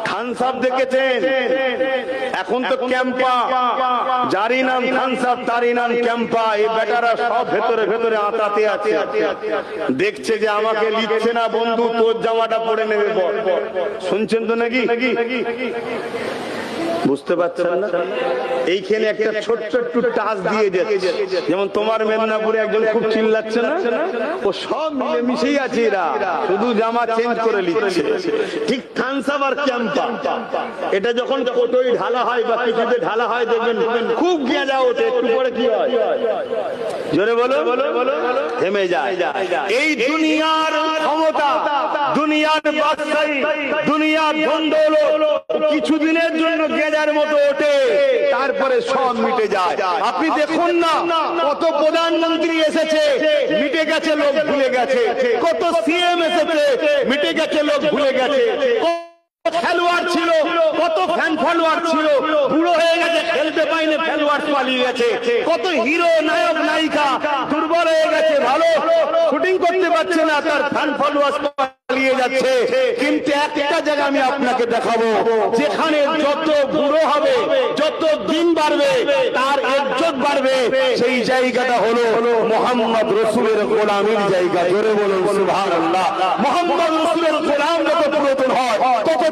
খান সাহেব দেখেছেন, এখন তো ক্যাম্পা, যারই নাম খান সাহেব তারই নাম ক্যাম্পা। এই বেটারা সব ভেতরে ভেতরে আঁতাতে আছে, দেখছে যে আমাকে লিখছে না বন্ধু, তোর জামাটা পরে নেবে। শুনছেন তো নাকি? বুঝতে পারছেন না? এইখানে একটা ছোট্ট একটু টাচ দিয়ে যাচ্ছে, যেমন তোমার মেদিনীপুরে একজন খুব চিল্লাচ্ছে না, ও সব মিলে মিশেই আছে, এরা শুধু জামা চেঞ্জ করে লিখছে। ঠিক থানসাব আর ক্যাম্পা, এটা যখন কোটোই ঢালা হয় বা কিছুতে ঢালা হয় দেখবেন খুব গেঁজা ওঠে, একটু পরে কি হয়? জোরে বলো, থেমে যায়। এই দুনিয়ার ক্ষমতা, দুনিয়ার বাদশাহী, দুনিয়ার ধন-দৌলত কিছুদিনের জন্য গেঁজার মতো ওঠে, তারপরে সব মিটে যায়। আপনি দেখুন না, কত প্রধানমন্ত্রী এসেছে, মিটে গেছে, লোক ভুলে গেছে। কত সিএম এসেছে, মিটে গেছে, লোক ভুলে গেছে। খেলোয়াড় ছিল, কত ফ্যান ফলোয়ার ছিল, বুড়ো হয়ে গেছে, খেলতে পাইনি, খেলোয়াড় পালিয়ে গেছে। কত হিরো, নায়ক, নায়িকা দুর্বল হয়ে গেছে, ভালো শুটিং করতে পারছে না, তার ফ্যান ফলোয়ার পালিয়ে যাচ্ছে। কিন্তু একটা জায়গা আমি আপনাকে দেখাবো, যেখানে যত বুড়ো হবে, যত দিন বাড়বে, তার ইজ্জত বাড়বে। সেই জায়গাটা হলো মুহাম্মদ রাসূলের গোলামীর জায়গা। জোরে বলুন সুবহানাল্লাহ। মুহাম্মদ রাসূলের গোলাম যত পুরাতন হয়, তত